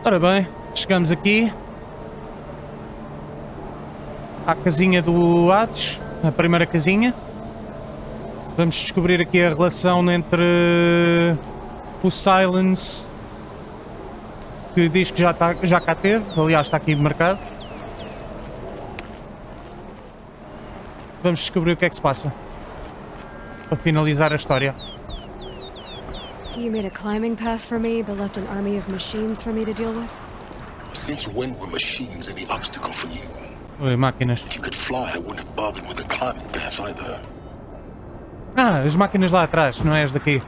Ora bem, chegamos aqui à casinha do Hades, a primeira casinha. Vamos descobrir aqui a relação entre o Silence, que diz que já cá teve, aliás está aqui marcado. Vamos descobrir o que é que se passa para finalizar a história. You made a climbing path for me, but left an army of machines for me to deal with? Since when were machines any obstacle for you? Oi, máquinas. If you could fly, I wouldn't have bothered with the climbing path either. Ah, as máquinas lá atrás, não é as daqui.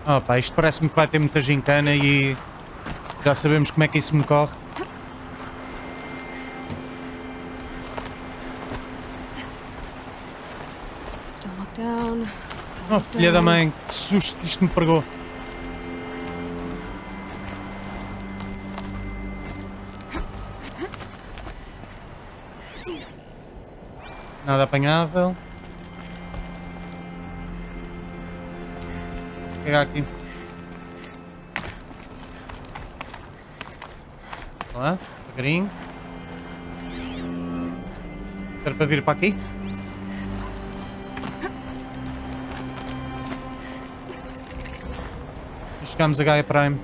Oh pá, isto parece-me que vai ter muita gincana e já sabemos como é que isso me corre. Don't look down. Oh filha da mãe, que susto que isto me pegou. Nada apanhável. Vou pegar aqui. Lá, devagarinho. Era para vir para aqui. E chegamos a Gaia Prime.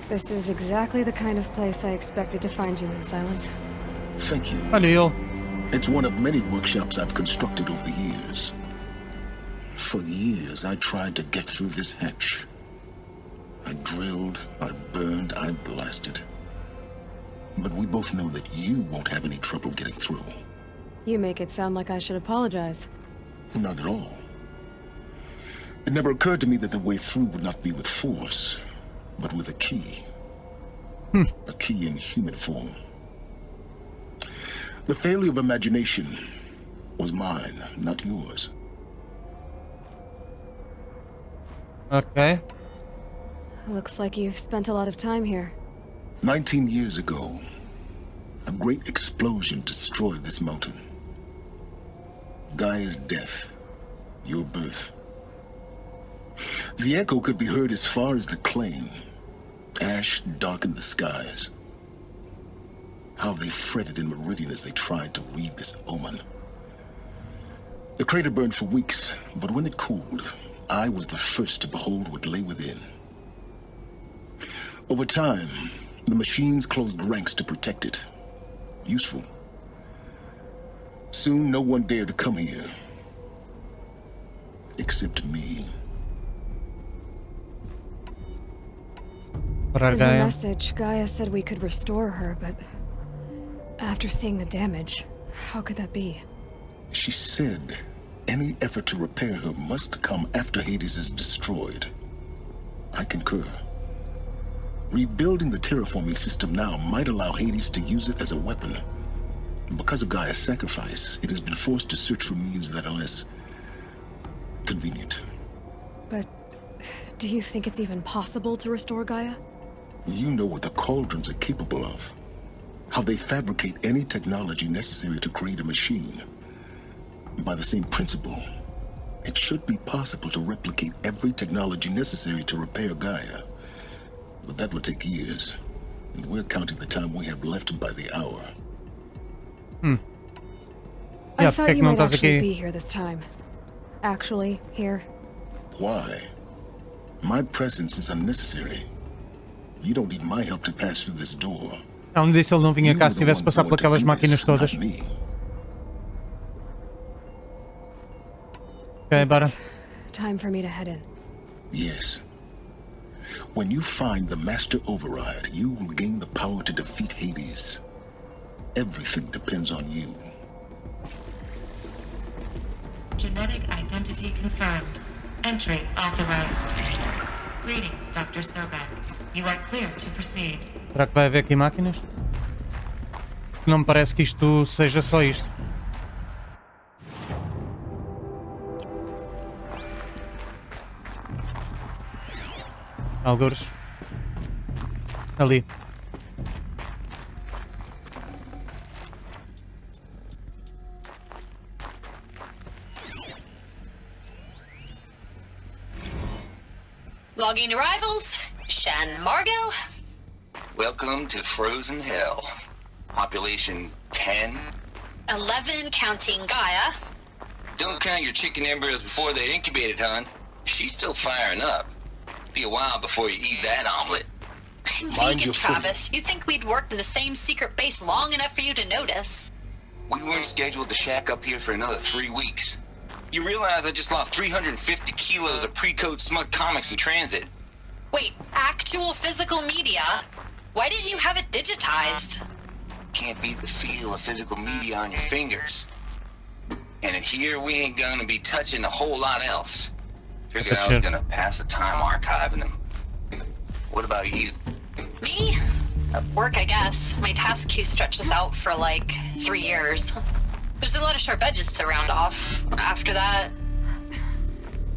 This is exactly the kind of place I expected to find you in, Silence. Thank you. Olha ele. It's one of many workshops I've constructed over the years. For years, I tried to get through this hatch. I drilled, I burned, I blasted. But we both know that you won't have any trouble getting through. You make it sound like I should apologize. Not at all. It never occurred to me that the way through would not be with force, but with a key. A key in human form. The failure of imagination was mine, not yours. Ok. Looks like you've spent a lot of time here. 19 years ago, a great explosion destroyed this mountain. Gaia's death, your birth. The echo could be heard as far as the claim. Ash darkened the skies. How they fretted in Meridian as they tried to read this omen. The crater burned for weeks, but when it cooled, I was the first to behold what lay within. Over time, the machines closed ranks to protect it. Useful. Soon, no one dared to come here. Except me. Para In her Gaia. message, Gaia said we could restore her, but after seeing the damage, how could that be? She said any effort to repair her must come after Hades is destroyed. I concur. Rebuilding the terraforming system now might allow Hades to use it as a weapon. Because of Gaia's sacrifice, it has been forced to search for means that are less convenient. But do you think it's even possible to restore Gaia? You know what the cauldrons are capable of. How they fabricate any technology necessary to create a machine. By the same principle, it should be possible to replicate every technology necessary to repair Gaia. But that would take years, and we're counting the time we have left by the hour. I Yeah, thought pick you might notas actually aqui. be here this time. Actually, here. Why? My presence is unnecessary. You don't need my help to pass through this door. Ela me disse ele não vinha You cá were se the tivesse one passado por born to aquelas do máquinas this, todas. not me. Ok, bora. Time for me to head in. Yes. When you find the Master Override, you will gain the power to defeat Hades. Everything depends on you. Genetic identity confirmed. Entry authorized. Greetings, Dr. Sobek. You are clear to proceed. Será que vai haver aqui máquinas? Não me parece que isto seja só isto. Algures. Ali. Logging arrivals. Shan Margot. Welcome to Frozen Hell. Population 10. 11 counting Gaia. Don't count your chicken embryos before they're incubated, hon. She's still firing up. Be a while before you eat that omelet. Mind Vegan your foot. Travis, you'd think we'd worked in the same secret base long enough for you to notice. We weren't scheduled to shack up here for another 3 weeks. You realize I just lost 350 kilos of pre-code smug comics in transit. Wait, actual physical media? Why didn't you have it digitized? Can't beat the feel of physical media on your fingers. And in here, we ain't gonna be touching a whole lot else. Figured I was gonna pass the time archiving them. What about you? Me? Work, I guess. My task queue stretches out for like 3 years. There's a lot of sharp edges to round off. After that,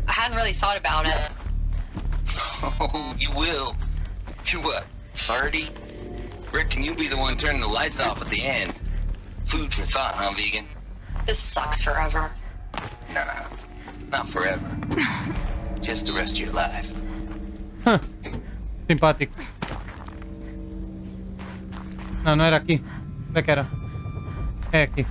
I hadn't really thought about it. Oh, you will. You're what, 30? Reckon you'll be the one turning the lights off at the end. Food for thought, huh, vegan? This sucks forever. Nah, not forever. Just the rest of your life. Simpático. Não, não era aqui. Onde é que era? É aqui.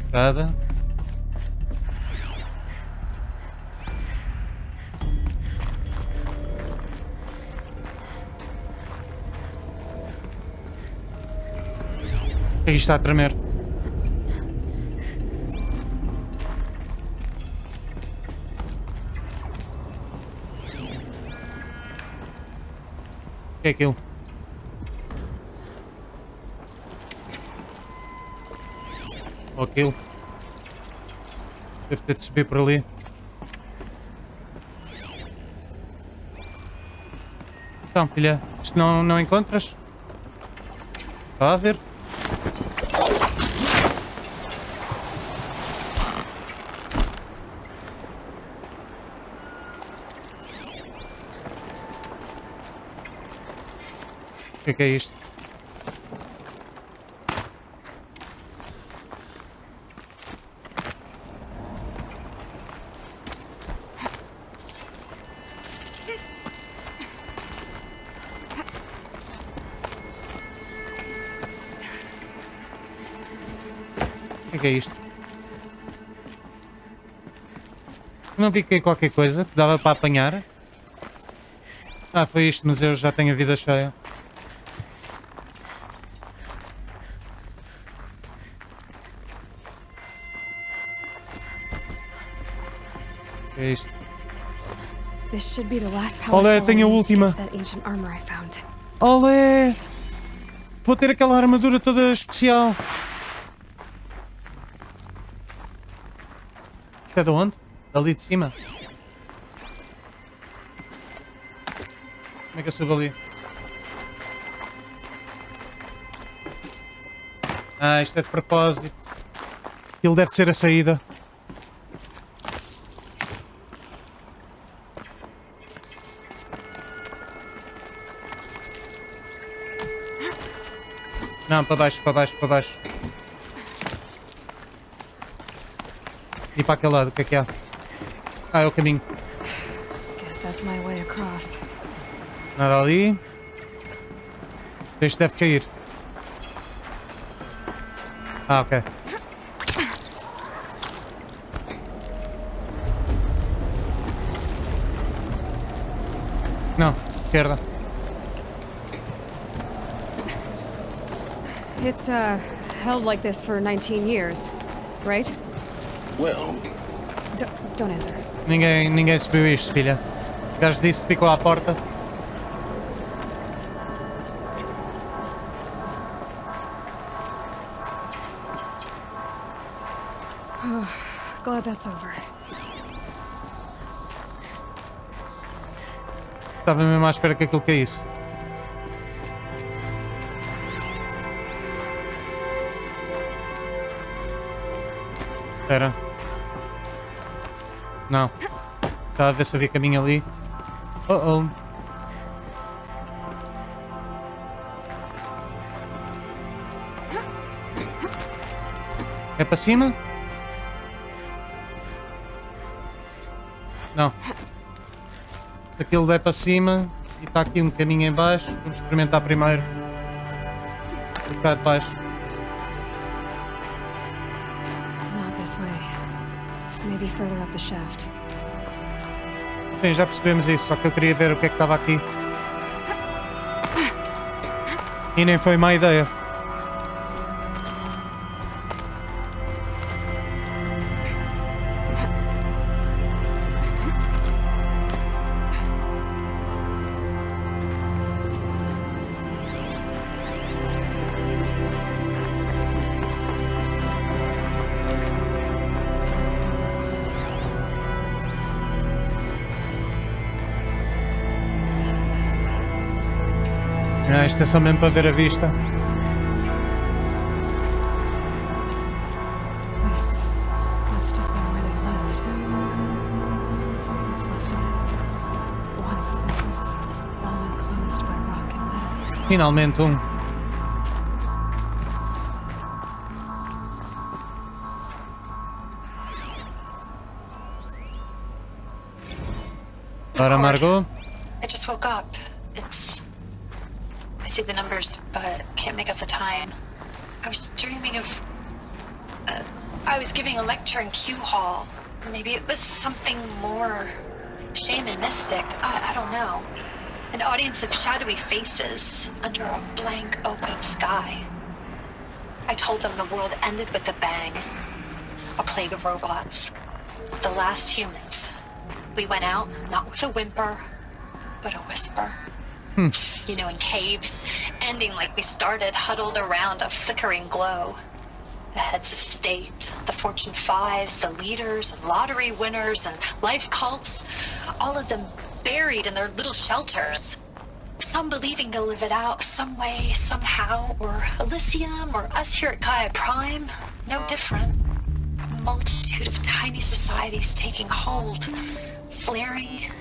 Nada. Aqui está a tremer. O que é aquilo? Ou aquilo? Devo ter de subir por ali. Então, filha, isto não encontras? Está a ver? O que é isto? O que é isto? Não vi que é qualquer coisa que dava para apanhar. Ah, foi isto, mas eu já tenho a vida cheia. O que é isto? This should be the last Olé, palace tenho a that última. that ancient armor I found. Olé! Vou ter aquela armadura toda especial. É de onde? Ali de cima. Como é que eu subo ali? Ah, isto é de propósito. Aquilo deve ser a saída. Não, para baixo, para baixo, para baixo. E para aquele lado, o que é que há? Ah, é o caminho. Guess that's my way across. Nada ali. Este deve cair. Ah, ok. Não, esquerda. It's held like this for 19 years, right? Well, Don't answer. Ninguém subiu isto, filha. O gajo disse que ficou à porta. Glad that's over. Estava mesmo à espera que aquilo caísse. Espera. Não. Estava a ver se havia caminho ali. Oh. É para cima? Não. Se aquilo der para cima e está aqui um caminho em baixo, vamos experimentar primeiro. Vou cá de baixo. Not this way. Maybe further up the shaft. Bem, já percebemos isso, só que eu queria ver o que é que estava aqui. E nem foi má ideia. Isto é só mesmo para ver a vista. This must have been where they lived. What's left of it. Once this was all enclosed by rock and metal. Finalmente um. Ora, Margot. I just woke up. I see the numbers, but can't make out the time. I was dreaming of... I was giving a lecture in Q Hall. Maybe it was something more shamanistic. I don't know. An audience of shadowy faces under a blank open sky. I told them the world ended with a bang. A plague of robots. The last humans. We went out, not with a whimper, but a whisper. You know, in caves, ending like we started, huddled around a flickering glow. The heads of state, the Fortune 5s, the leaders and lottery winners and life cults, all of them buried in their little shelters. Some believing they'll live it out some way, somehow, or Elysium, or us here at Gaia Prime, no different. A multitude of tiny societies taking hold, flaring,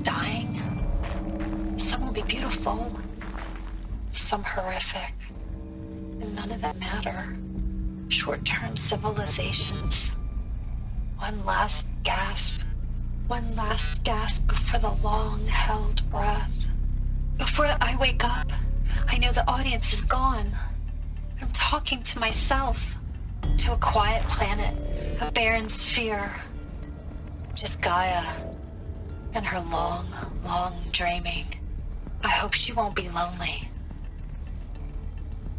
dying. Some will be beautiful, some horrific, and none of them matter. Short-term civilizations. One last gasp before the long-held breath. Before I wake up, I know the audience is gone. I'm talking to myself, to a quiet planet, a barren sphere. Just Gaia, and her long, long dreaming. I hope she won't be lonely.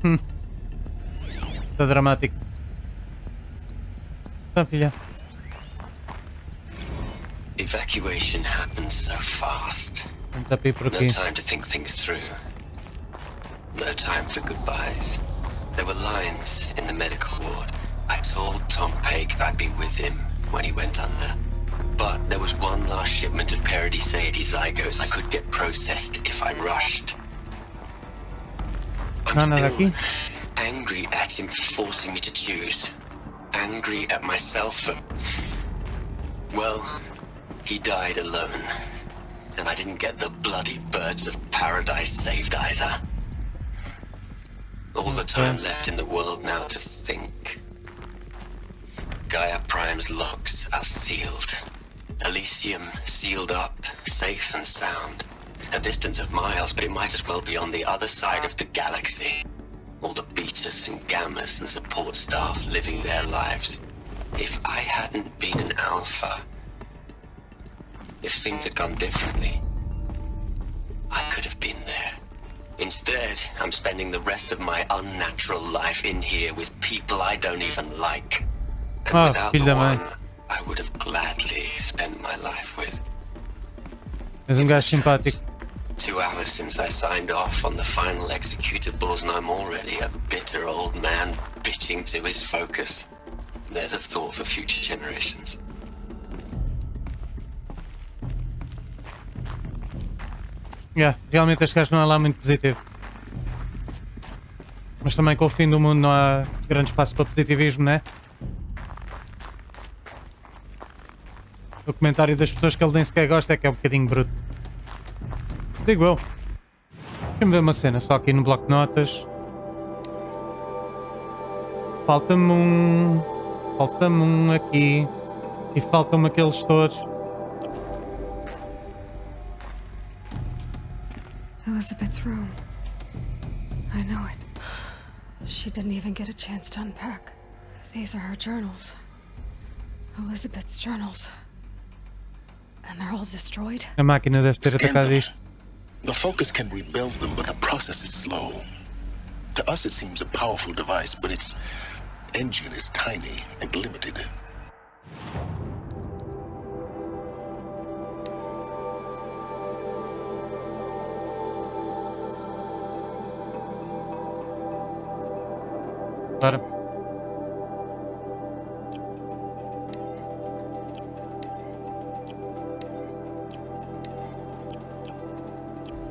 Está dramático. Tá, filha. Evacuation happened so fast. Tenta ir por No aqui. time to think things through. No time for goodbyes. There were lines in the medical ward. I told Tom Pake I'd be with him when he went under. But there was one last shipment of Paradiseidae zygotes I could get processed if I rushed. I'm Nada still daqui. angry at him for forcing me to choose. Angry at myself for... Well, he died alone. And I didn't get the bloody birds of paradise saved either. All the time left in the world now to think. Gaia Prime's locks are sealed. Elysium sealed up, safe and sound. A distance of miles, but it might as well be on the other side of the galaxy. All the betas and gammas and support staff living their lives. If I hadn't been an alpha, if things had gone differently, I could have been there. Instead, I'm spending the rest of my unnatural life in here with people I don't even like. And without the one I would have gladly spent my life with. És gajo simpático. 2 hours since I signed off on the final executables and I'm already a bitter old man bitching to his focus. There's a thought for future generations. Realmente este gajo não é lá muito positivo. Mas também com o fim do mundo não há grande espaço para positivismo, né? O comentário das pessoas que ele nem sequer gosta é que é um bocadinho bruto. Digo eu. Deixa-me ver uma cena só aqui no bloco de notas. Falta-me um... Falta-me um aqui. E faltam-me aqueles todos. Elizabeth's room. I know it. She didn't even get a chance to unpack. These are her journals. Elizabeth's journals. And they're all destroyed. A máquina deve ter atacado isto. The Focus can rebuild them, but the process is slow. To us, it seems a powerful device, but its engine is tiny and limited. Para.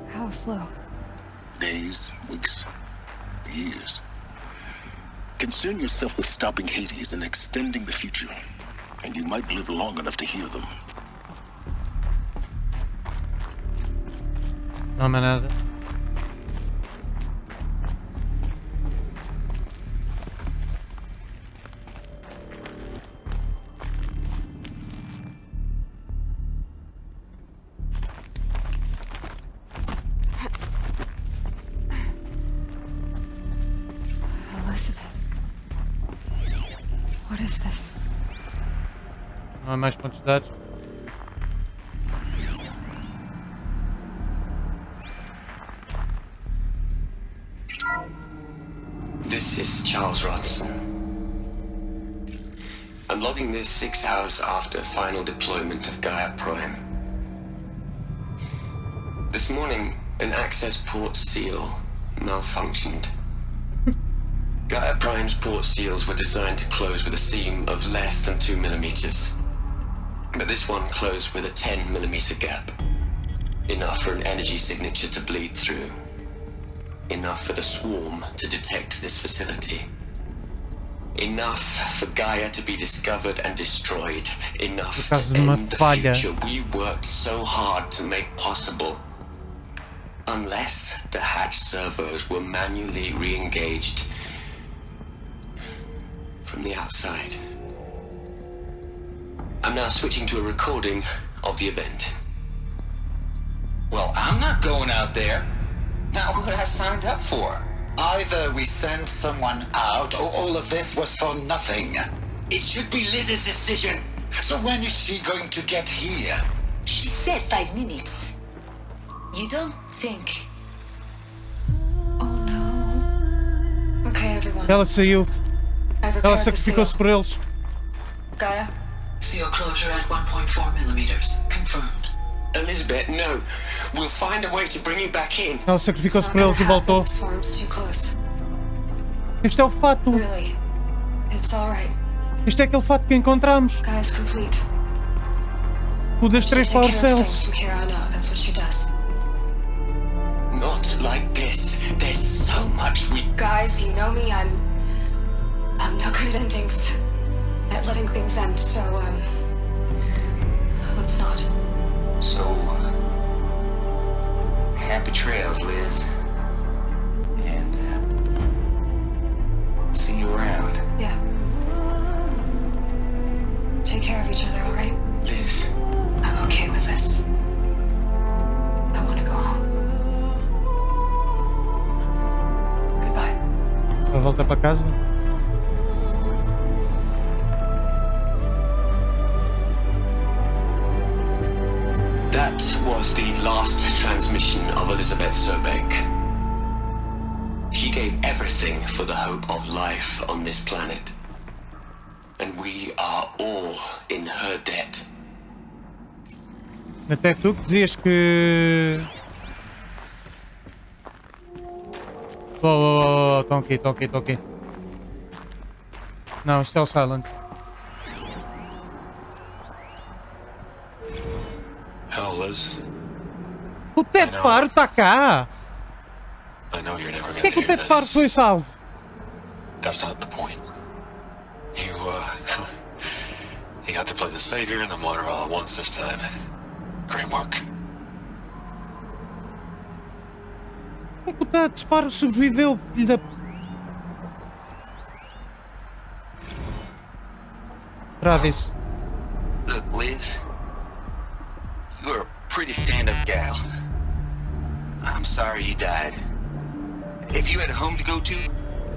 How slow? Days, weeks, years. Concern yourself with stopping Hades and extending the future, and you might live long enough to hear them. Não há mais nada. What is this? Não há mais pontos de dados. This is Charles Rodson. I'm logging this 6 hours after final deployment of Gaia Prime. This morning, an access port seal malfunctioned. Gaia Prime's port seals were designed to close with a seam of less than 2 millimeters. But this one closed with a 10 millimeter gap. Enough for an energy signature to bleed through. Enough for the swarm to detect this facility. Enough for Gaia to be discovered and destroyed. Enough to end the future we worked so hard to make possible. Unless the hatch servos were manually re-engaged from the outside. I'm now switching to a recording of the event. Well, I'm not going out there. Not what I signed up for. Either we send someone out, or all of this was for nothing. It should be Liz's decision. So when is she going to get here? She said 5 minutes. You don't think... Oh no. Okay, everyone. Ela saiu. I've Ela repaired the seal. sacrificou-se por eles. Gaia? Seal closure at 1.4 millimeters. Confirmed. Elizabeth, no. We'll find a way to bring you back in. Ela sacrificou-se por eles e voltou. The swarm's too close. Este é o fato. Really. It's alright. Este é aquele fato que encontramos. Gaia's complete. O das 3 She'll power take care of things cells. from here on out. That's what she does. Not like this. There's so much we... Guys, you know me, I'm no good at endings. At letting things end, so, let's not. So, happy trails, Liz. And, see you around. Yeah. Take care of each other, alright? Liz. I'm okay with this. I want to go home. Goodbye. Vai voltar para casa. That was the last transmission of Elizabeth Sobek. She gave everything for the hope of life on this planet. And we are all in her debt. Até tu que dizias que... Estão aqui. Não, isto é o Silence. Hell, Liz. O teto faro está cá! I know you're never Por gonna que é que o hear teto faro this. foi salvo? That's not the point. You, you got to play the savior and the martyr all at once this time. Great work. Por que é que o teto faro sobreviveu, filho da... Travis. Look, Liz, you're a pretty stand-up gal. I'm sorry you died. If you had a home to go to,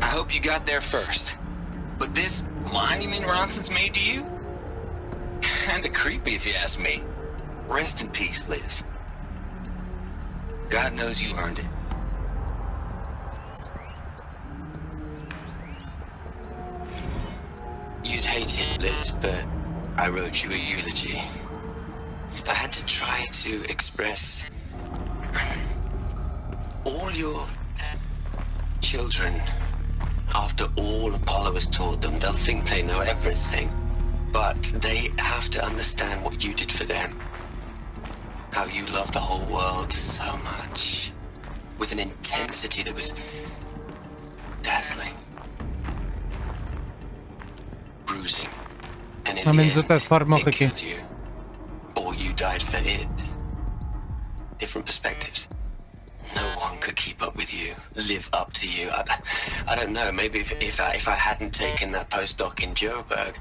I hope you got there first. But this monument Ronson's made to you? Kinda creepy if you ask me. Rest in peace, Liz. God knows you earned it. You'd hate it, Liz, but I wrote you a eulogy. I had to try to express all your children. After all Apollo has taught them, they'll think they know everything. But they have to understand what you did for them. How you loved the whole world so much. With an intensity that was dazzling. Bruising. And in the end, it killed you. Or you died for it. Different perspectives. No one could keep up with you, live up to you. I don't know, maybe if I hadn't taken that postdoc in Joburg.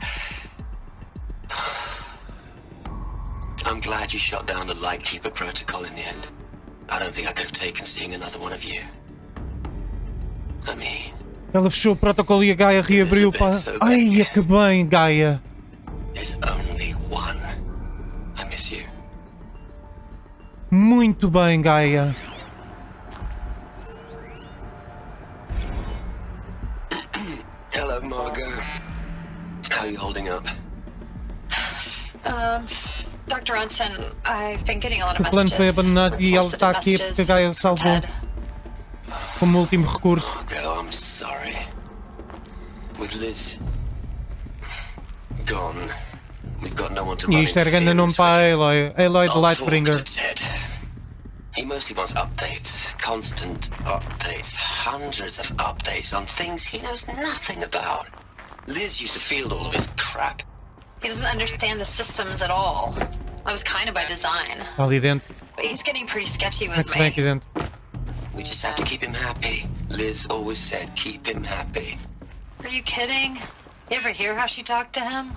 I'm glad you shot down the Lightkeeper protocol in the end. I don't think I could have taken seeing another one of you. I mean... Ela fechou o protocolo e a Gaia reabriu, pá. Ai, que bem, Gaia. There's only one. I miss you. Muito bem, Gaia. Hello, Margot. How are you holding up? Dr. Ronson, I've been getting a lot of O plano foi messages. abandonado e ele está aqui porque a Gaia salvou. Como último recurso. Margot, I'm sorry. With Liz gone, we've got no one to E isto era grande nome para a Aloy. Aloy the Lightbringer. He mostly wants updates, constant updates, hundreds of updates on things he knows nothing about. Liz used to field all of his crap. He doesn't understand the systems at all. That was kind of by design. Está ali dentro. But he's getting pretty sketchy Como é que with se vem me. aqui dentro? We just have to keep him happy. Liz always said, keep him happy. Are you kidding? You ever hear how she talked to him?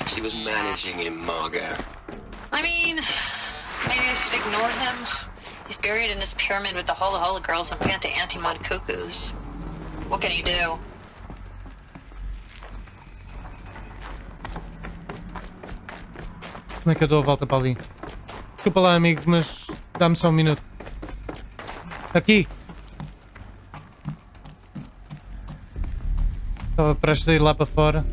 She was managing him, Margot. I mean, maybe I should ignore him. He's buried in his pyramid with the Hola Hola girls and Panta Anti-Mod cuckoos. What can he do? Como é que eu dou a volta para ali? Desculpa lá, amigo, mas dá-me só um minuto. Aqui! Estava prestes a ir lá para fora.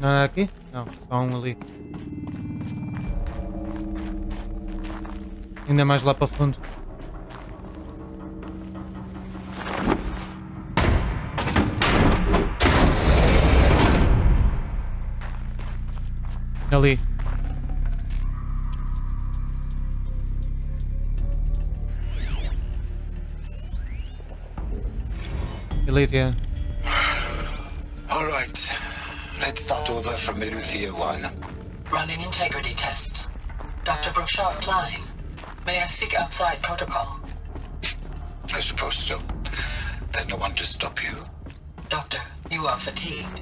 Não é aqui? Não, só um ali. Ainda mais lá para fundo. Ali. Elydia. All right. Let's start over from Eleuthia 1. Running integrity tests. Dr. Brochard flying. May I speak outside protocol? I suppose so. There's no one to stop you. Doctor, you are fatigued.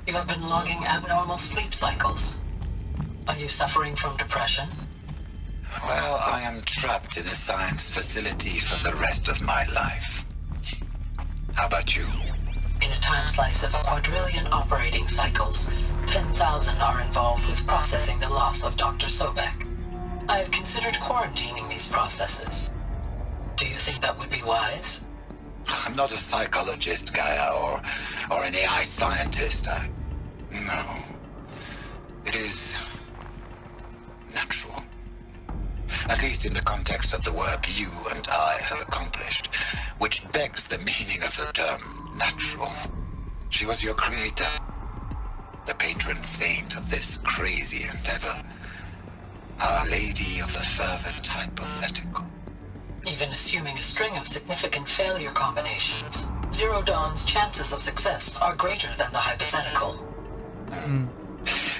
You have been logging abnormal sleep cycles. Are you suffering from depression? Well, I am trapped in a science facility for the rest of my life. How about you? In a time slice of a quadrillion operating cycles, 10,000 are involved with processing the loss of Dr. Sobek. I have considered quarantining these processes. Do you think that would be wise? I'm not a psychologist, Gaia, or an AI scientist. No. It is natural. At least in the context of the work you and I have accomplished, which begs the meaning of the term natural. She was your creator, the patron saint of this crazy endeavor. Our Lady of the Fervent Hypothetical. Even assuming a string of significant failure combinations, Zero Dawn's chances of success are greater than the hypothetical.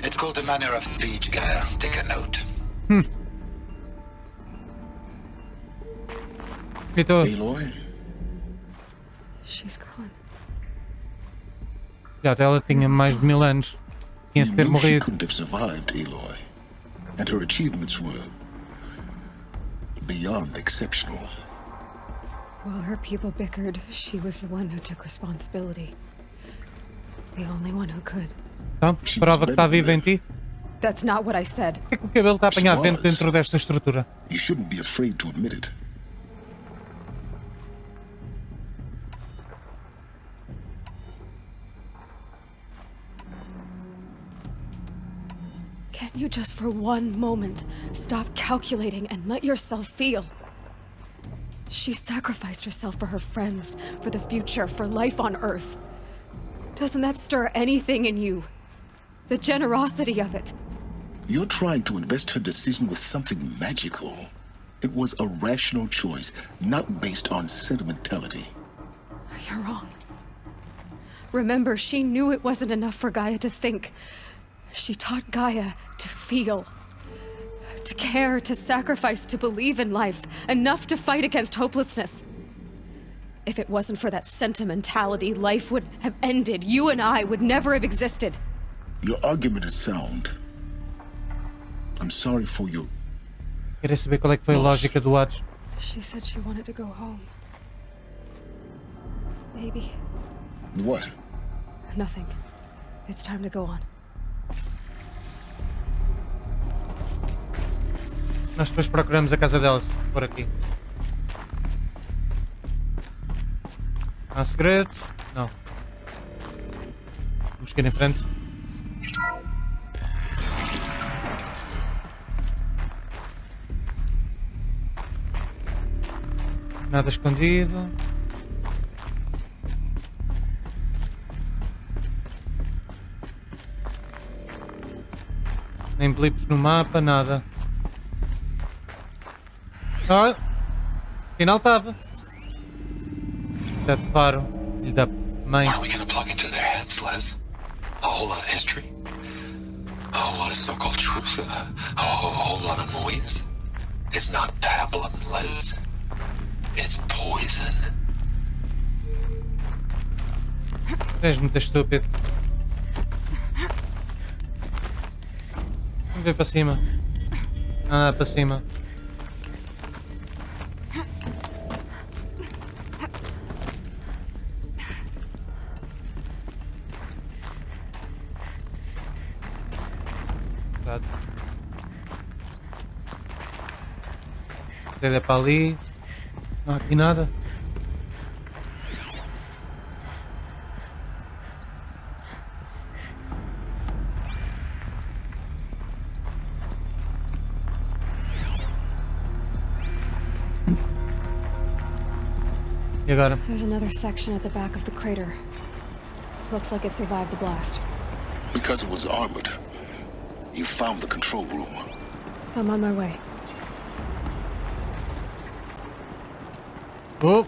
It's called a manner of speech, Gaia. Take a note. Então, Aloy? She's gone. já ela tinha mais de 1000 anos. Tinha de You ter knew she morrido. couldn't have survived, Aloy. And her achievements were beyond exceptional. While her people bickered, she was the one who took responsibility. The only one who could. Então, prova que está viva em ti. That's not what I said. Por que que o cabelo está a apanhar vento dentro desta estrutura? You shouldn't be afraid to admit it. Can't you just for one moment stop calculating and let yourself feel? She sacrificed herself for her friends, for the future, for life on Earth. Doesn't that stir anything in you? The generosity of it. You're trying to invest her decision with something magical. It was a rational choice, not based on sentimentality. You're wrong. Remember, she knew it wasn't enough for Gaia to think. She taught Gaia to feel. To care, to sacrifice, to believe in life. Enough to fight against hopelessness. If it wasn't for that sentimentality, life would have ended. You and I would never have existed. Your argument is sound. I'm sorry for your... Queria saber qual é que foi a lógica do Hades. She said she wanted to go home. Maybe. What? Nothing. It's time to go on. Nós depois procuramos a casa dela, se por aqui. Há segredos? Não. Vamos seguir em frente. Nada escondido. Nem blips no mapa, nada. Ah, afinal estava. Deve faro. Lhe dá mãe. What are we gonna plug into their heads, Les? A whole lot of history? A whole lot of so-called truth? A whole lot of noise? It's not pablum, Les. It's poison. És muito estúpido. Vamos ver para cima. Ah, para cima. É para ali. Não há aqui nada. E agora? There's another section at the back of the crater. Looks like it survived the blast. Because it was armored. You found the control room. I'm on my way. Oh!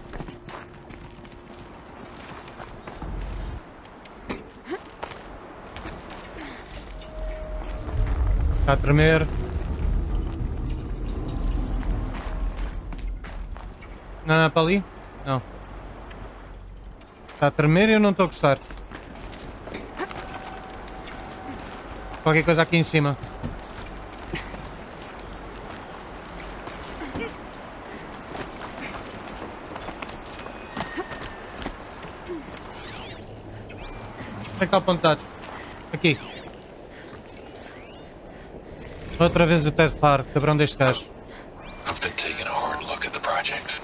Está a tremer. Não, para ali? Não. Está a tremer e eu não estou a gostar. Qualquer coisa aqui em cima. Onde é que está apontado? Aqui. Outra vez o Ted Far, cabrão deste gajo. I've been taking a hard look at the project.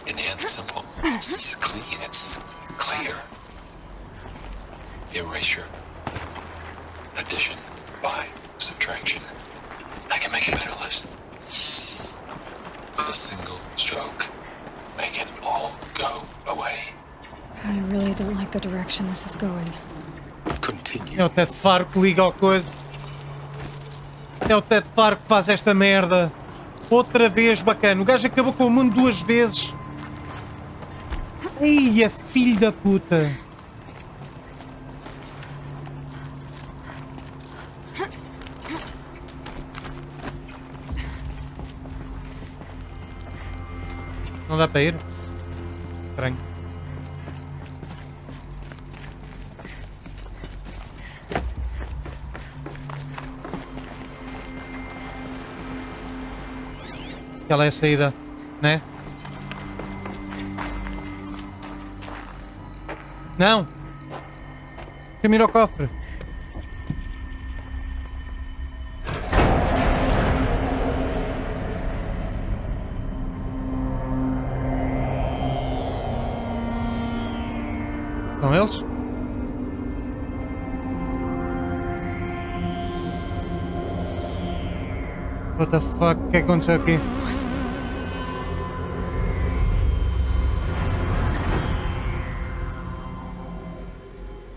In the end, it's simple. It's clean. It's clear. Erasure. Addition. By. Subtraction. I can make a better list. With a single stroke. Make it all go away. I really don't like the direction this is going. Continue. É o Ted Faro que liga ao coisa. É o Ted Faro que faz esta merda. Outra vez, bacana. O gajo acabou com o mundo 2 vezes. Ei, é filho da puta. Não dá para ir? Estranho. Aquela é a saída, né? Não! Deixa-me ir ao cofre. São eles? What the fuck? O que aconteceu aqui?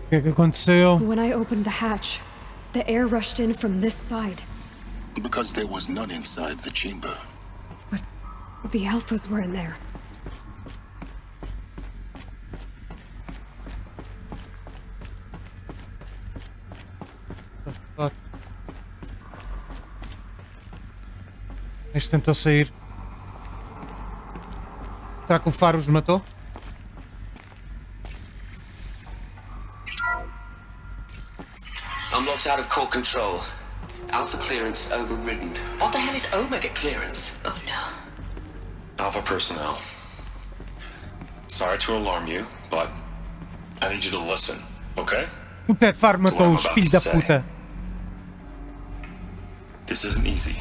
O que aconteceu? When I opened the hatch, the air rushed in from this side. Because there was none inside the chamber. But the alphas were in there. What the fuck? Este tentou sair. Será que o faro os matou? Unlocked out of core control. Alpha clearance overridden. What the hell is Omega clearance? Oh no. Alpha personnel. Sorry to alarm you, but I need you to listen, okay? O Ted Faro matou-os, filho da puta. This isn't easy.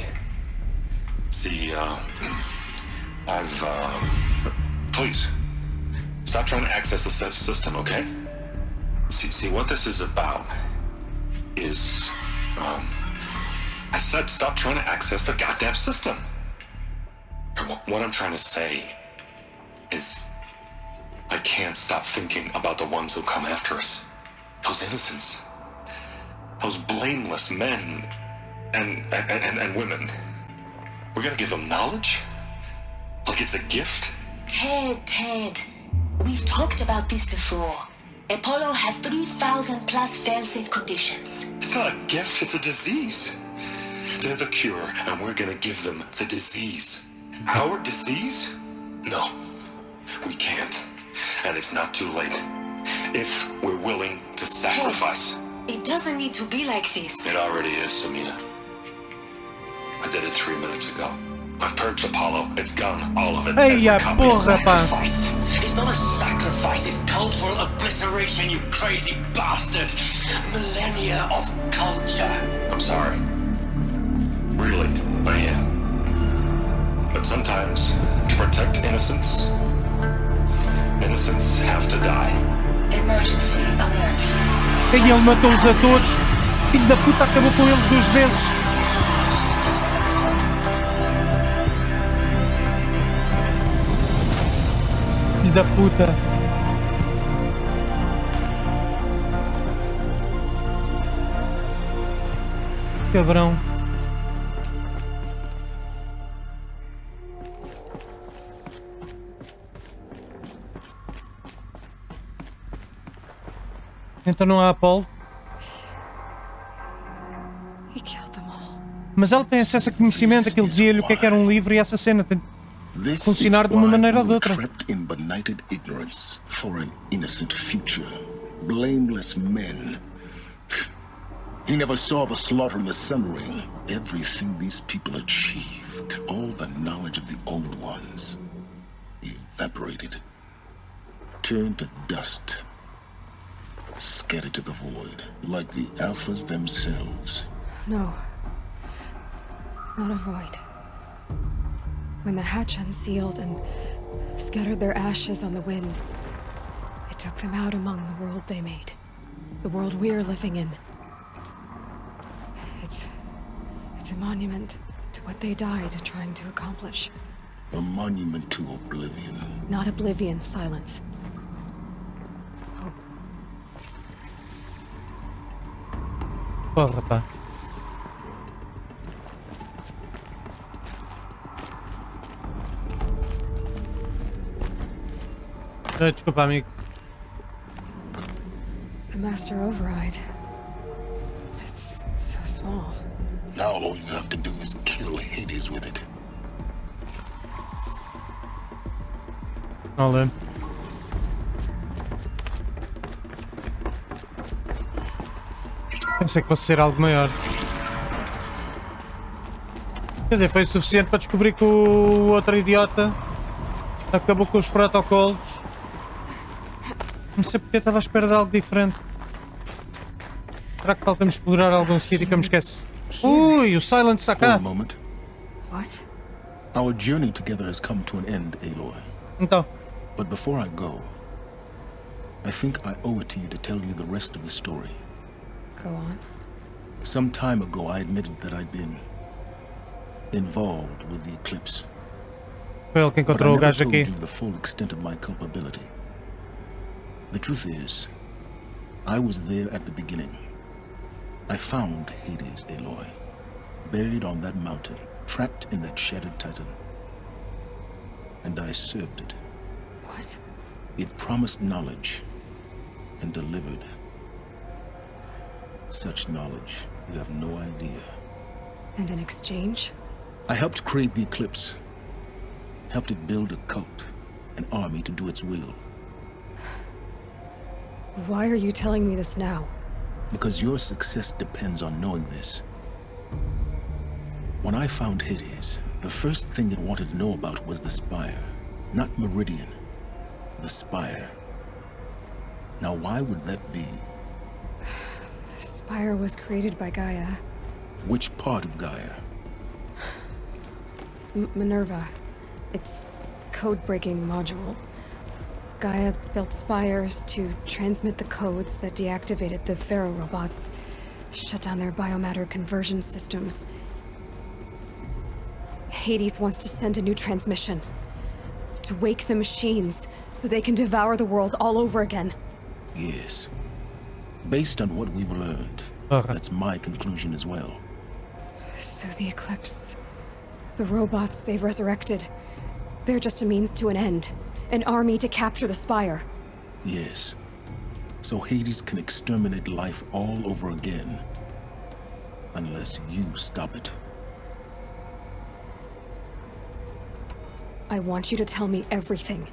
See, please, stop trying to access the system, okay? See, what this is about is, I said stop trying to access the goddamn system. What I'm trying to say is, I can't stop thinking about the ones who come after us. Those innocents. Those blameless men and women. We're gonna give them knowledge? Like it's a gift? Ted. We've talked about this before. Apollo has 3,000 plus fail-safe conditions. It's not a gift, it's a disease. They're the cure, and we're gonna give them the disease. Our disease? No, we can't. And it's not too late. If we're willing to sacrifice. Ted, it doesn't need to be like this. It already is, Samina. I did it 3 minutes ago. I've purged Apollo. It's gone, all of it. Ei, a porra, pá. It's not a sacrifice, it's cultural obliteration, you crazy bastard! Millennia of culture! I'm sorry. Really, I am. But sometimes, to protect innocence, innocents have to die. Emergency alert. E ele matou-os a todos. Filho da puta, acabou com eles 2 vezes. Filho da puta. Cabrão. Então não há Apolo. He killed them all. Mas ela tem acesso a conhecimento, aquilo dizia-lhe o que era um livro e essa cena tem de funcionar de uma maneira ou de outra. Trapped in benighted ignorance for an innocent future. Blameless men. He never saw the slaughter in the Sun Ring. Everything these people achieved, all the knowledge of the old ones, evaporated, turned to dust, scattered to the void, like the Alphas themselves. No. Not a void. When the hatch unsealed and scattered their ashes on the wind, it took them out among the world they made. The world we're living in. It's a monument to what they died trying to accomplish. A monument to oblivion. Not oblivion, silence. Hope. Porra, pá. Desculpa, amigo. The master override. It's so small. Now all you have to do is kill Hades with it. Olha. Pensei que fosse ser algo maior. Quer dizer, foi o suficiente para descobrir que o outro idiota acabou com os protocolos. Não sei porque estava à espera de algo diferente. Será que falta-me explorar algum sítio que eu me esquece? Ui, o Silence está For a cá. moment, What? our journey together has come to an end, Aloy. Então, But before I go, I think I owe it to you to tell you the rest of the story. Go on. Some time ago, I admitted that I'd been involved with the eclipse. foi ele que But I encontrou o never gajo told aqui. you the full extent of my culpability. The truth is, I was there at the beginning. I found Hades, Aloy, buried on that mountain, trapped in that shattered titan. And I served it. What? It promised knowledge and delivered. Such knowledge, you have no idea. And in exchange? I helped create the eclipse. Helped it build a cult, an army to do its will. Why are you telling me this now? Because your success depends on knowing this. When I found Hades, the first thing it wanted to know about was the Spire. Not Meridian. The Spire. Now why would that be? The Spire was created by Gaia. Which part of Gaia? Minerva. Its code-breaking module. Gaia built spires to transmit the codes that deactivated the Pharaoh robots, shut down their biomatter conversion systems. Hades wants to send a new transmission. To wake the machines, so they can devour the world all over again. Yes. Based on what we've learned, that's my conclusion as well. So the Eclipse... the robots they've resurrected... they're just a means to an end. An army to capture the Spire. Yes. So Hades can exterminate life all over again. Unless you stop it. I want you to tell me everything.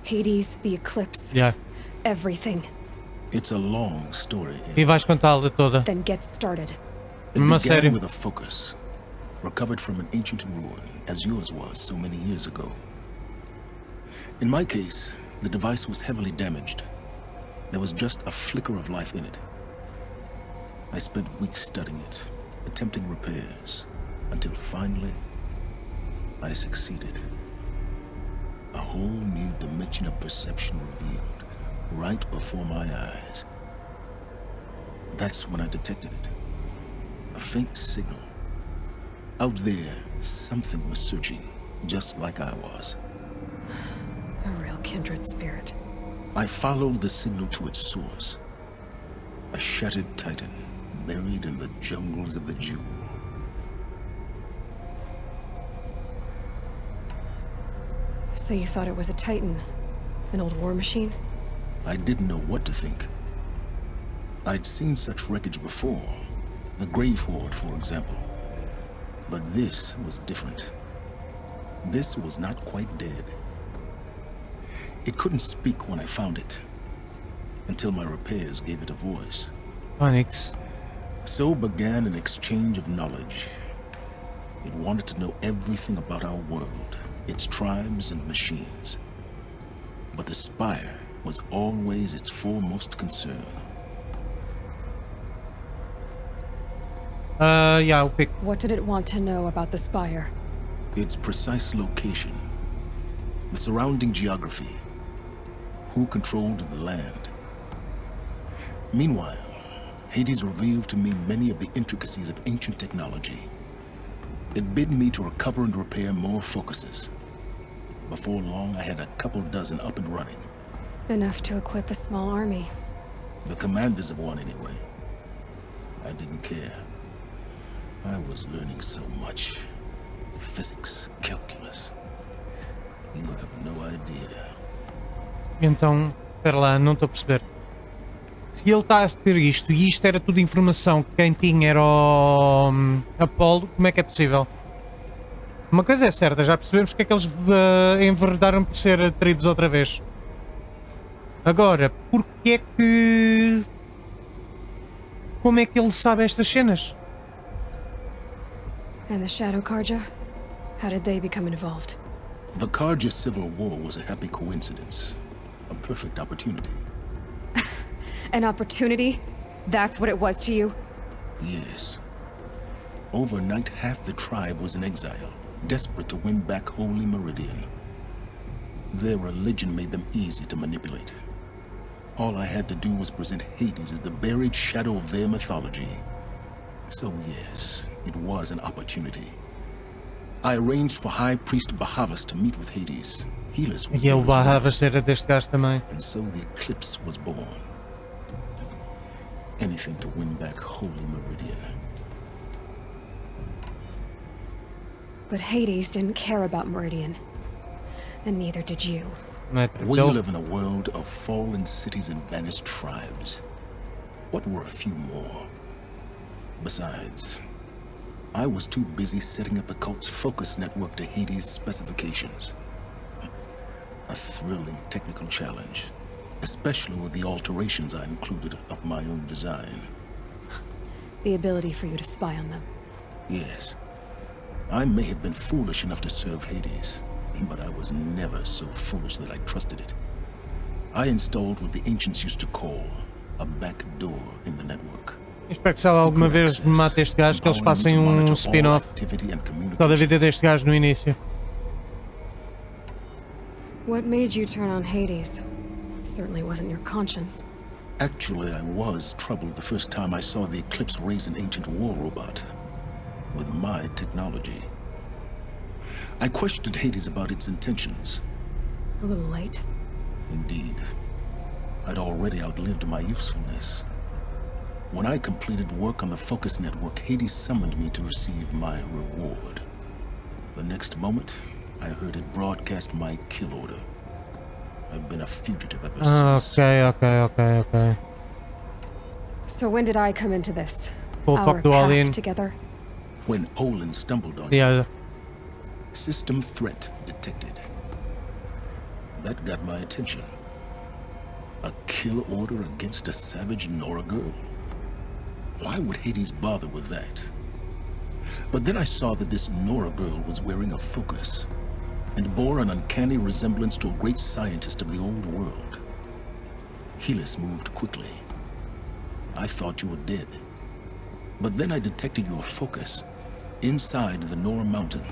Hades, the Eclipse. Yeah. Everything. It's a long story. E vais contá-la toda. Then get started. It Mas began sério. with a focus, recovered from an ancient ruin, as yours was so many years ago. In my case, the device was heavily damaged. There was just a flicker of life in it. I spent weeks studying it, attempting repairs, until finally, I succeeded. A whole new dimension of perception revealed, right before my eyes. That's when I detected it. A faint signal. Out there, something was searching, just like I was. A real kindred spirit. I followed the signal to its source. A shattered titan, buried in the jungles of the Jewel. So you thought it was a Titan? An old war machine? I didn't know what to think. I'd seen such wreckage before. The Grave Horde, for example. But this was different. This was not quite dead. It couldn't speak when I found it, until my repairs gave it a voice. Onyx. So began an exchange of knowledge. It wanted to know everything about our world, its tribes and machines. But the Spire was always its foremost concern. Yeah, o que What did it want to know about the Spire? Its precise location, the surrounding geography, who controlled the land. Meanwhile, Hades revealed to me many of the intricacies of ancient technology. It bid me to recover and repair more focuses. Before long, I had a couple dozen up and running. Enough to equip a small army. The commanders of one, anyway. I didn't care. I was learning so much. Physics, calculus. You have no idea. Então, espera lá, não estou a perceber. Se ele está a ter isto e isto era tudo informação que quem tinha era o Apolo, como é que é possível? Uma coisa é certa, já percebemos porque é que eles enverdaram por ser tribos outra vez. Agora, porque é que... Como é que ele sabe estas cenas? And the Shadow Karja? How did they become involved? The Karja Civil War was a happy coincidence. A perfect opportunity. An opportunity? That's what it was to you? Yes. Overnight, half the tribe was in exile, desperate to win back Holy Meridian. Their religion made them easy to manipulate. All I had to do was present Hades as the buried shadow of their mythology. So yes, it was an opportunity. I arranged for High Priest Bahavas to meet with Hades. Helis was E o there as well. Bahavas era deste gajo também. And so the eclipse was born. Anything to win back Holy Meridian. But Hades didn't care about Meridian. And neither did you. We live in a world of fallen cities and vanished tribes. What were a few more? Besides, I was too busy setting up the cult's focus network to Hades' specifications. A thrilling technical challenge, especially with the alterations I included of my own design. The ability for you to spy on them. Yes. I may have been foolish enough to serve Hades, but I was never so foolish that I trusted it. I installed what the ancients used to call a back door in the network. Espero que se ela alguma vez mate este gajo, que eles façam spin-off só da vida deste gajo no início. What made you turn on Hades? It certainly wasn't your conscience. Actually, I was troubled the first time I saw the Eclipse raise an ancient war robot with my technology. I questioned Hades about its intentions. A little late. Indeed. I'd already outlived my usefulness. When I completed work on the Focus Network, Hades summoned me to receive my reward. The next moment, I heard it broadcast my kill order. I've been a fugitive ever since. Okay. So when did I come into this? Full Our fuck to all path in. together? When Olin stumbled on Yeah. you. System threat detected. That got my attention. A kill order against a savage Nora girl? Why would Hades bother with that? But then I saw that this Nora girl was wearing a focus and bore an uncanny resemblance to a great scientist of the old world. Helis moved quickly. I thought you were dead. But then I detected your focus inside the Nora mountain.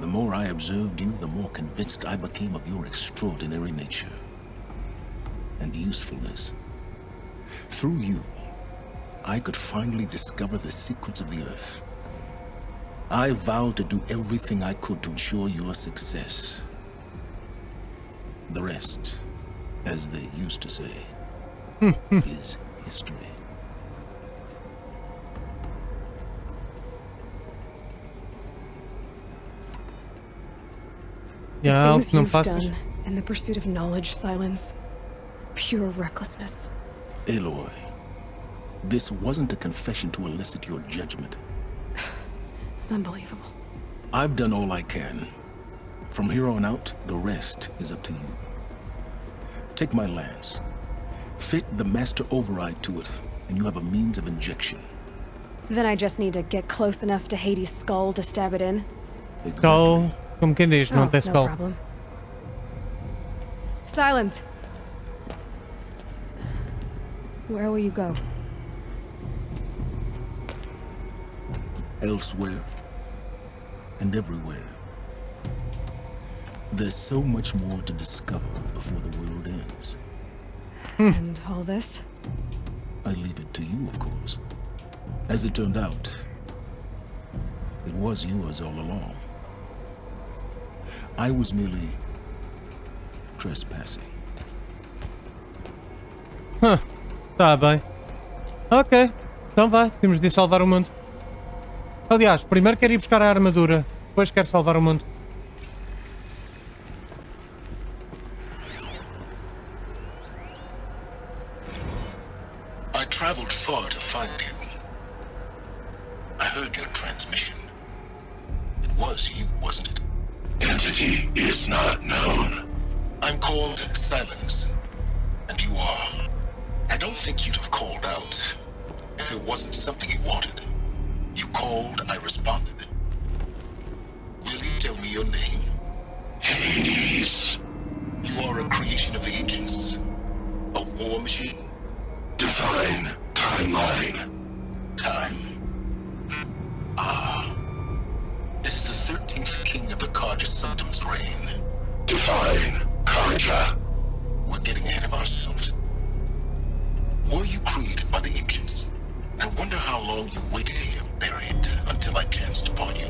The more I observed you, the more convinced I became of your extraordinary nature and usefulness. Through you, I could finally discover the secrets of the Earth. I vowed to do everything I could to ensure your success. The rest, as they used to say, is history. The Yeah, things não you've faças. done in the pursuit of knowledge, Silence. Pure recklessness. Aloy, this wasn't a confession to elicit your judgment. Unbelievable. I've done all I can. From here on out, the rest is up to you. Take my lance. Fit the master override to it, and you have a means of injection. Then I just need to get close enough to Hades' skull to stab it in? Skull, como quem diz, não tem no skull. problem. Silence! Where will you go? Elsewhere and everywhere. There's so much more to discover before the world ends. And all this? I leave it to you, of course. As it turned out, it was yours all along. I was merely trespassing. Tá bem. Ok, então vai, temos de salvar o mundo. Aliás, primeiro quero ir buscar a armadura, depois quero salvar o mundo. I traveled far to find you. I heard your transmission. It was you, wasn't it? Entity is not known. I'm called Silence, and you are. I don't think you'd have called out if it wasn't something you wanted. You called, I responded. Will you tell me your name? Hades. You are a creation of the ancients. A war machine? Define timeline. Time. Ah. It is the 13th king of the Karja Saddam's reign. Define Karja. We're getting ahead of ourselves. Were you created by the ancients? I wonder how long you waited here, buried, until I chanced upon you.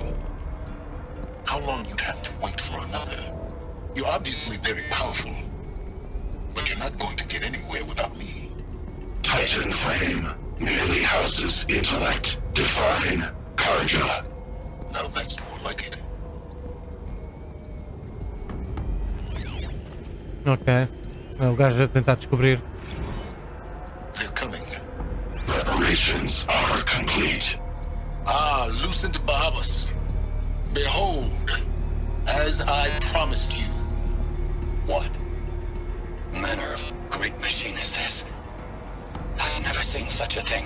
How long you'd have to wait for another. You're obviously very powerful, but you're not going to get anywhere without me. Titan Flame merely houses intellect. Define Karja. Now that's more like it. Ok. O gajo a tentar descobrir. They're coming. Preparations are complete. Ah, Lucent Bahavas. Behold, as I promised you. What manner of great machine is this? I've never seen such a thing.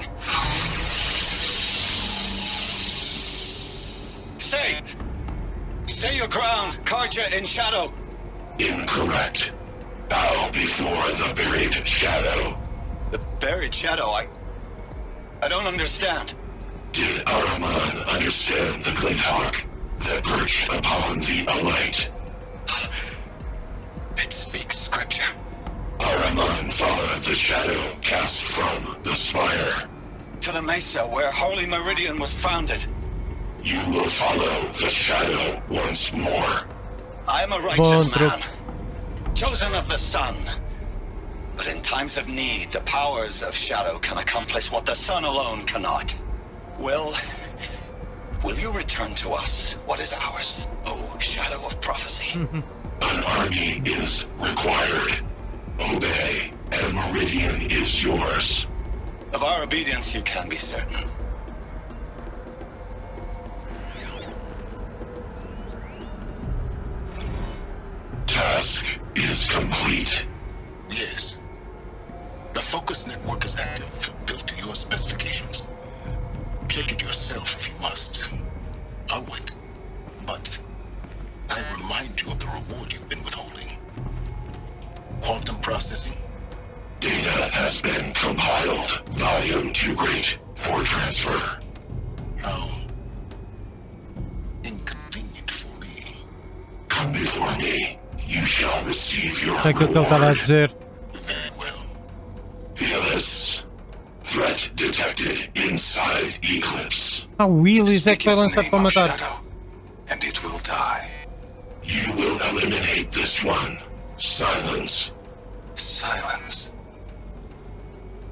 Stay your ground, Karja in shadow. Incorrect. Bow before the buried shadow. The buried shadow, I don't understand. Did Ahriman understand the Glinthawk that perched upon the alight? It speaks scripture. Ahriman followed the shadow cast from the spire. To the mesa where Holy Meridian was founded. You will follow the shadow once more. I am a righteous man, chosen of the sun. But in times of need, the powers of shadow can accomplish what the sun alone cannot. Will you return to us what is ours, O shadow of prophecy? An army is required. Obey, and Meridian is yours. Of our obedience you can be certain. Task is complete. Yes. The focus network is active, built to your specifications. Check it yourself if you must. I'll wait. But I remind you of the reward you've been withholding. Quantum processing? Data has been compiled. Volume too great for transfer. How inconvenient for me. Come before me. You shall receive your É aquilo que ele estava a reward. dizer. Very well. Fearless. Threat detected inside Eclipse. Ah, o Willis é que Speak foi its lançado name para of matar. shadow, and it will die. You will eliminate this one. Silence. Silence.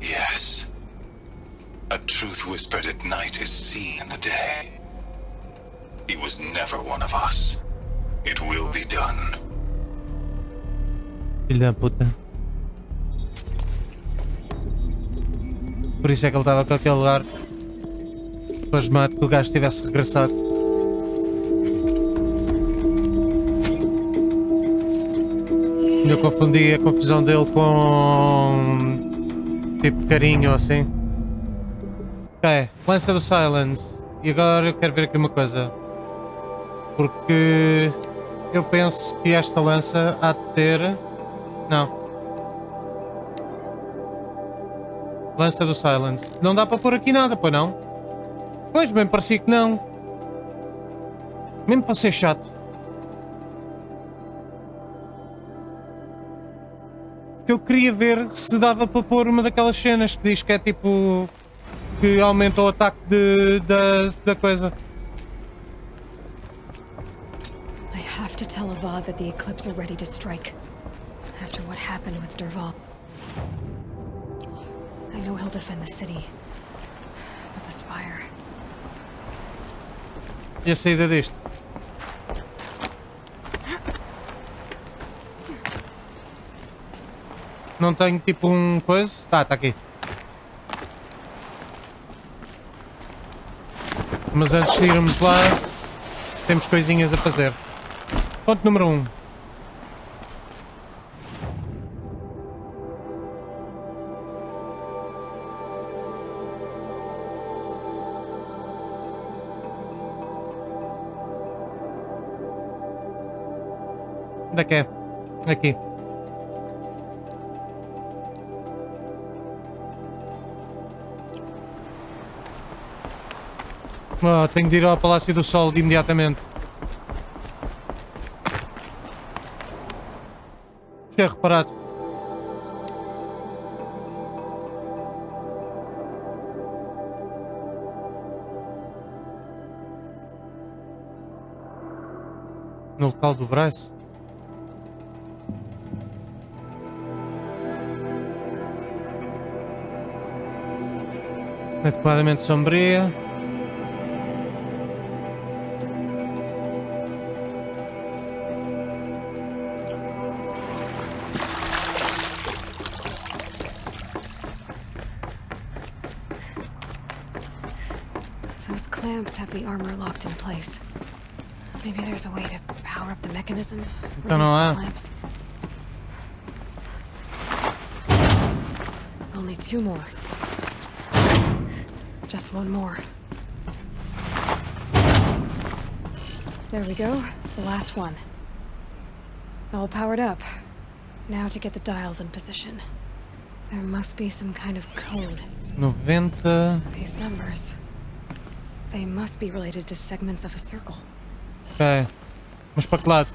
Yes. A truth whispered at night is seen in the day. He was never one of us. It will be done. Filho da puta. Por isso é que ele estava com aquele lugar. Pasmado que o gajo tivesse regressado. Eu confundi a confusão dele com tipo carinho ou assim. Ok, lança do Silence. E agora eu quero ver aqui uma coisa. Porque eu penso que esta lança há de ter. Não. Lança do Silence. Não dá para pôr aqui nada, pois não? Pois, bem parecia que não. Mesmo para ser chato. Porque eu queria ver se dava para pôr uma daquelas cenas que diz que é tipo... que aumenta o ataque da coisa. I have to tell Avad that the Eclipse are ready to strike. After what happened with Derval. I know he'll defend the city. But the Spire... E a saída disto? Não tenho tipo um coisa? Tá aqui. Mas antes de irmos lá, temos coisinhas a fazer. Ponto número 1. Onde é que é? Aqui. Oh, tenho de ir ao Palácio do Sol de imediatamente. Tinha reparado. No local do braço. Adequadamente sombria. Those clamps have the armor locked in place. Maybe there's a way to power up the mechanism. Então não há. Clamps. Only 2 more. Just 1 more. There we go. The last one. All powered up. Now to get the dials in position. There must be some kind of code. 90. These numbers. They must be related to segments of a circle. Ok. Mas para que lado?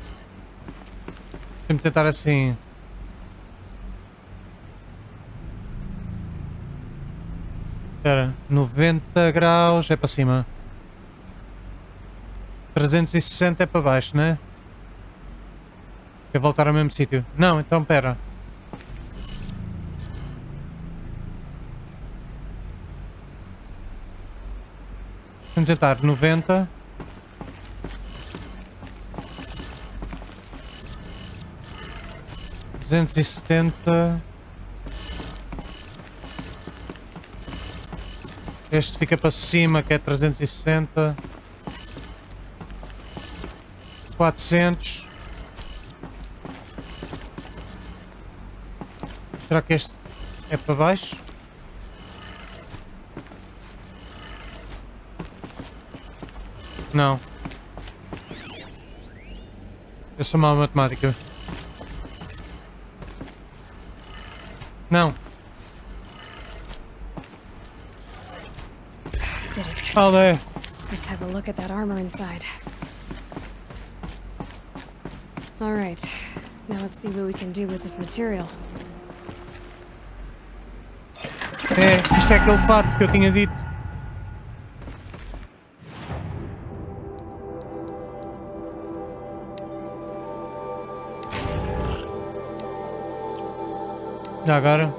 Vamos tentar assim. Espera, 90 graus é para cima. 360 é para baixo, né? Quer voltar ao mesmo sítio? Não, então espera. Vamos tentar 90. $270. Este fica para cima, que é 360. 400. Será que este é para baixo? Não. Eu sou mau em matemática. Não. Oh, there. Let's have a look at that armor inside. All right. Now let's see what we can do with this material. É, isto é aquele fato que eu tinha dito. Já agora.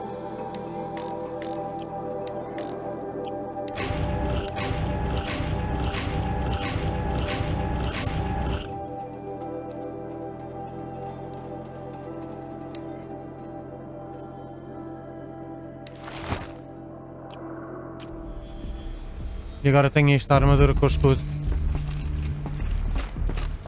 E agora tenho esta armadura com o escudo.